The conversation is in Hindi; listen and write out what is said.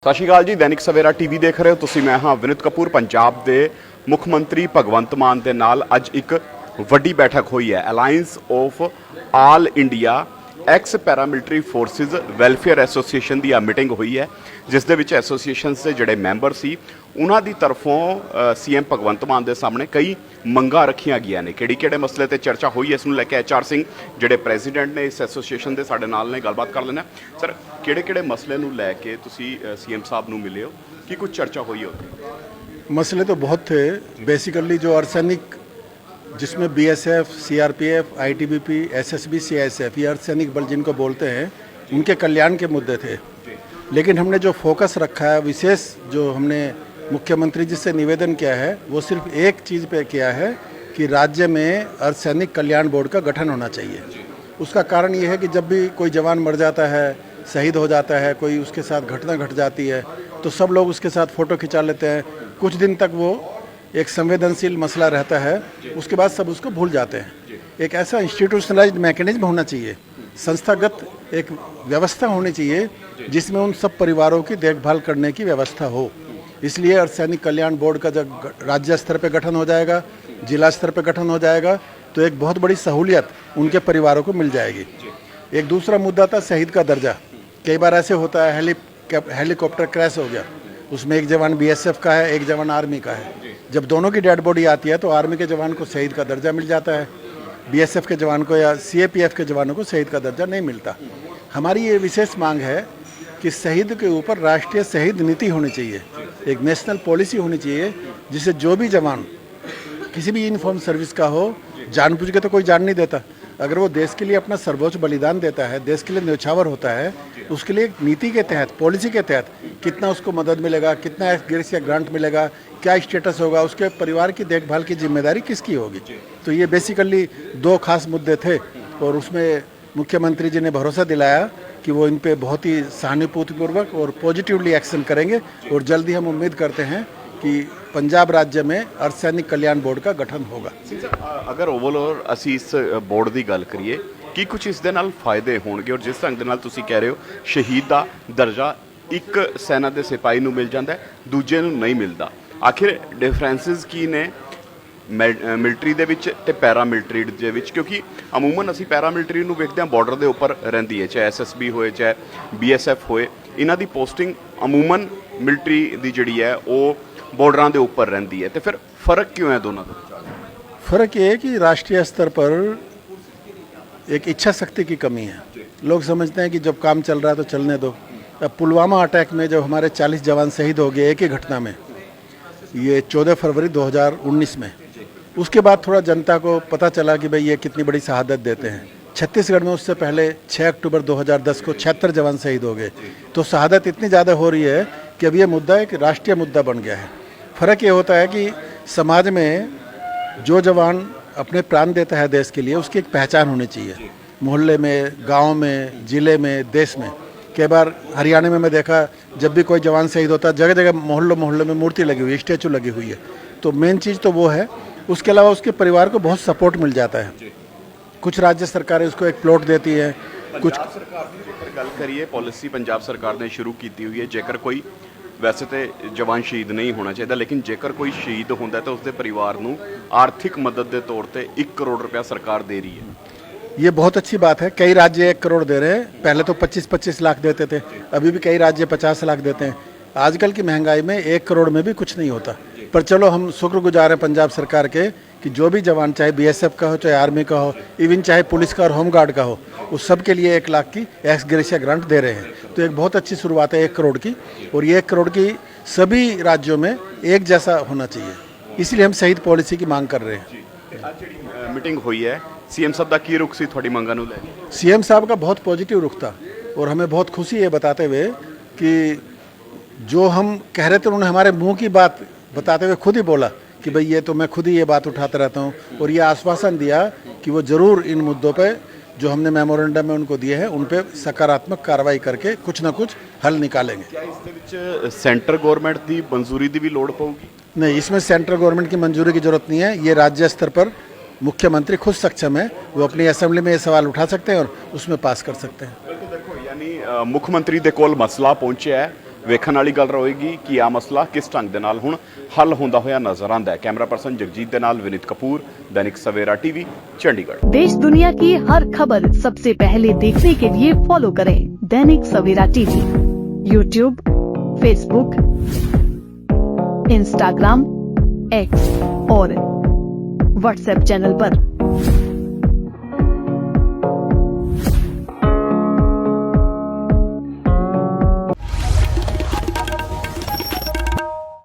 ਸਤਿ ਸ਼੍ਰੀ ਅਕਾਲ ਜੀ। ਦੈਨਿਕ ਸਵੇਰਾ ਟੀਵੀ ਦੇਖ ਰਹੇ ਹੋ ਤੁਸੀਂ। ਮੈਂ ਹਾਂ ਵਿਨਿਤ ਕਪੂਰ। ਪੰਜਾਬ ਦੇ ਮੁੱਖ ਮੰਤਰੀ ਭਗਵੰਤ ਮਾਨ ਦੇ ਨਾਲ ਅੱਜ ਇੱਕ ਵੱਡੀ ਬੈਠਕ ਹੋਈ ਹੈ। Alliance of All India Ex Paramilitary Forces Welfare Association ਦੀ ਆ ਮੀਟਿੰਗ ਹੋਈ ਹੈ, ਜਿਸ ਦੇ ਵਿੱਚ ਐਸੋਸੀਏਸ਼ਨਸ ਦੇ ਜਿਹੜੇ ਮੈਂਬਰ ਸੀ ਉਹਨਾਂ ਦੀ ਤਰਫੋਂ ਸੀਐਮ ਭਗਵੰਤ ਮਾਨ ਦੇ ਸਾਹਮਣੇ ਕਈ ਮੰਗਾਂ ਰੱਖੀਆਂ ਗਈਆਂ ਨੇ। ਕਿਹੜੇ ਮਸਲੇ ਤੇ ਚਰਚਾ ਹੋਈ ਇਸ ਨੂੰ ਲੈ ਕੇ HR ਸਿੰਘ ਜਿਹੜੇ ਪ੍ਰੈਜ਼ੀਡੈਂਟ ਨੇ ਇਸ ਐਸੋਸੀਏਸ਼ਨ ਦੇ ਸਾਡੇ ਨਾਲ ਨੇ, ਗੱਲਬਾਤ ਕਰ ਲੈਣਾ। ਸਰ, ਕਿਹੜੇ ਮਸਲੇ ਨੂੰ ਲੈ ਕੇ ਤੁਸੀਂ सीएम साहब ਨੂੰ मिले हो कि कुछ चर्चा हुई होती? मसले तो बहुत थे। बेसिकली जो अर्सनिक, जिसमें BSF, CRPF, ITBP, SSB, CISF, ये अर्सनिक बल जिनको बोलते हैं, उनके कल्याण के मुद्दे थे। लेकिन हमने जो फोकस रखा है, विशेष जो हमने मुख्यमंत्री जी से निवेदन किया है, वो सिर्फ एक चीज़ पे किया है कि राज्य में अर्सनिक कल्याण बोर्ड का गठन होना चाहिए। उसका कारण ये है कि जब भी कोई जवान मर जाता है, शहीद हो जाता है, कोई उसके साथ घटना घट जाती है, तो सब लोग उसके साथ फ़ोटो खिंचा लेते हैं। कुछ दिन तक वो एक संवेदनशील मसला रहता है, उसके बाद सब उसको भूल जाते हैं। एक ऐसा इंस्टीट्यूशनलाइज्ड मैकेनिज्म होना चाहिए, संस्थागत एक व्यवस्था होनी चाहिए जिसमें उन सब परिवारों की देखभाल करने की व्यवस्था हो। इसलिए अर्धसैनिक कल्याण बोर्ड का जब राज्य स्तर पर गठन हो जाएगा, जिला स्तर पर गठन हो जाएगा, तो एक बहुत बड़ी सहूलियत उनके परिवारों को मिल जाएगी। एक दूसरा मुद्दा था शहीद का दर्जा। कई बार ऐसे होता है, हेलीकॉप्टर क्रैश हो गया, उसमें एक जवान BSF का है, एक जवान आर्मी का है। जब दोनों की डेड बॉडी आती है तो आर्मी के जवान को शहीद का दर्जा मिल जाता है, BSF के जवान को या CAPF के जवानों को शहीद का दर्जा नहीं मिलता। हमारी ये विशेष मांग है कि शहीद के ऊपर राष्ट्रीय शहीद नीति होनी चाहिए, एक नेशनल पॉलिसी होनी चाहिए, जिससे जो भी जवान किसी भी यूनिफॉर्म सर्विस का हो, जानबूझ के तो कोई जान नहीं देता, अगर वो देश के लिए अपना सर्वोच्च बलिदान देता है, देश के लिए न्यौछावर होता है, उसके लिए एक नीति के तहत, पॉलिसी के तहत कितना उसको मदद मिलेगा, कितना एक्स ग्रांट मिलेगा, क्या स्टेटस होगा, उसके परिवार की देखभाल की जिम्मेदारी किसकी होगी। तो ये बेसिकली दो खास मुद्दे थे, और उसमें मुख्यमंत्री जी ने भरोसा दिलाया कि वो इन पे बहुत ही सहानुभूतिपूर्वक और पॉजिटिवली एक्शन करेंगे, और जल्दी हम उम्मीद करते हैं कि पंजाब राज्य में अर्धसैनिक कल्याण बोर्ड का गठन होगा। अगर ओवरऑल ਅਸੀਂ ਇਸ ਬੋਰਡ ਦੀ ਗੱਲ ਕਰੀਏ ਕਿ ਕੁਝ ਇਸ ਦੇ ਨਾਲ ਫਾਇਦੇ ਹੋਣਗੇ, ਔਰ ਜਿਸ ਢੰਗ ਦੇ ਨਾਲ ਤੁਸੀਂ ਕਹਿ ਰਹੇ ਹੋ ਸ਼ਹੀਦ ਦਾ ਦਰਜਾ ਇੱਕ ਸੈਨਾ ਦੇ ਸਿਪਾਹੀ ਨੂੰ ਮਿਲ ਜਾਂਦਾ ਹੈ, ਦੂਜੇ ਨੂੰ ਨਹੀਂ ਮਿਲਦਾ, ਆਖਿਰ ਡਿਫਰੈਂਸਿਸ ਕੀ ਨੇ ਮਿਲਟਰੀ ਦੇ ਵਿੱਚ ਤੇ ਪੈਰਾਮਿਲਟਰੀ ਦੇ ਵਿੱਚ? ਕਿਉਂਕਿ ਅਮੂਮਨ ਅਸੀਂ ਪੈਰਾਮਿਲਟਰੀ ਨੂੰ ਵੇਖਦੇ ਹਾਂ ਬਾਰਡਰ ਦੇ ਉੱਪਰ ਰਹਿੰਦੀ ਹੈ, ਚਾਹੇ SSB ਹੋਏ ਚਾਹੇ BSF ਹੋਏ, ਇਹਨਾਂ ਦੀ ਪੋਸਟਿੰਗ ਅਮੂਮਨ ਮਿਲਟਰੀ ਦੀ ਜਿਹੜੀ ਹੈ ਉਹ बॉर्डर के ऊपर रहती है। तो फिर फ़र्क क्यों है दोनों का? फ़र्क ये है कि राष्ट्रीय स्तर पर एक इच्छा शक्ति की कमी है। लोग समझते हैं कि जब काम चल रहा है तो चलने दो। अब पुलवामा अटैक में जब हमारे 40 जवान शहीद हो गए एक ही घटना में, ये 14 फरवरी 2019 में, उसके बाद थोड़ा जनता को पता चला कि भाई ये कितनी बड़ी शहादत देते हैं। छत्तीसगढ़ में उससे पहले 6 अक्टूबर 2010 को 76 जवान शहीद हो गए। तो शहादत इतनी ज़्यादा हो रही है कि अब ये मुद्दा एक राष्ट्रीय मुद्दा बन गया है। फ़र्क ये होता है कि समाज में जो जवान अपने प्राण देता है देश के लिए, उसकी एक पहचान होनी चाहिए, मोहल्ले में, गांव में, ज़िले में, देश में। कई बार हरियाणा में मैं देखा, जब भी कोई जवान शहीद होता है जगह जगह मोहल्लों में मूर्ति लगी हुई है, स्टैचू लगी हुई है। तो मेन चीज़ तो वो है। उसके अलावा उसके परिवार को बहुत सपोर्ट मिल जाता है। कुछ राज्य सरकारें उसको एक प्लॉट देती है, कुछ सरकार की जेकर गल करिए, पॉलिसी पंजाब सरकार ने शुरू की हुई है, जेकर कोई वैसे तो जवान शहीद नहीं होना चाहिए, लेकिन जेकर कोई शहीद होता है तो उसके परिवार को आर्थिक मदद के तौर पर 1 करोड़ रुपया सरकार दे रही है। ये बहुत अच्छी बात है। कई राज्य 1 करोड़ दे रहे हैं, पहले तो 25-25 लाख देते थे, अभी भी कई राज्य 50 लाख देते हैं। आजकल की महंगाई में 1 करोड़ में भी कुछ नहीं होता। पर चलो, हम शुक्रगुजार हैं पंजाब सरकार के कि जो भी जवान, चाहे BSF का हो, चाहे आर्मी का हो, इवन चाहे पुलिस का और होमगार्ड का हो, उस सब के लिए 1 लाख की एक्स ग्रेशिया ग्रांट दे रहे हैं। तो एक बहुत अच्छी शुरुआत है 1 करोड़ की, और ये 1 करोड़ की सभी राज्यों में एक जैसा होना चाहिए। इसलिए हम शहीद पॉलिसी की मांग कर रहे हैं। मीटिंग हुई है, CM साहब का की रुख सी थोड़ी मंगा नूं ले? CM साहब का बहुत पॉजिटिव रुख था, और हमें बहुत खुशी है बताते हुए कि जो हम कह रहे थे उन्होंने हमारे मुंह की बात बताते हुए खुद ही बोला कि भाई ये तो मैं खुद ही ये बात उठाता रहता हूँ, और ये आश्वासन दिया कि वो ज़रूर इन मुद्दों पे जो हमने मेमोरेंडम में उनको दिए हैं उन पे सकारात्मक कार्रवाई करके कुछ ना कुछ हल निकालेंगे। क्या इस सेंटर गवर्नमेंट की मंजूरी की भी लोड़ पड़ेगी? नहीं, इसमें सेंट्रल गवर्नमेंट की मंजूरी की जरूरत नहीं है। ये राज्य स्तर पर मुख्यमंत्री खुद सक्षम है, वो अपनी असेंबली में ये सवाल उठा सकते हैं और उसमें पास कर सकते हैं। देखो, यानी मुख्यमंत्री के कोल मसला पहुंचा है, ਵੇਖਣ ਵਾਲੀ ਗੱਲ ਰਹੇਗੀ ਕਿ ਆ ਮਸਲਾ ਕਿਸ ਢੰਗ ਦੇ ਨਾਲ ਹੁਣ ਹੱਲ ਹੁੰਦਾ ਹੋਇਆ ਨਜ਼ਰ ਆਉਂਦਾ ਹੈ। ਕੈਮਰਾ ਪਰਸਨ ਜਗਜੀਤ ਦੇ ਨਾਲ ਵਿਨੀਤ ਕपूर, दैनिक सवेरा टीवी, चंडीगढ़। देश दुनिया की हर खबर सबसे पहले देखने के लिए फॉलो करें Dainik Savera TV, YouTube, Facebook, Instagram, X और व्हाट्सएप चैनल पर।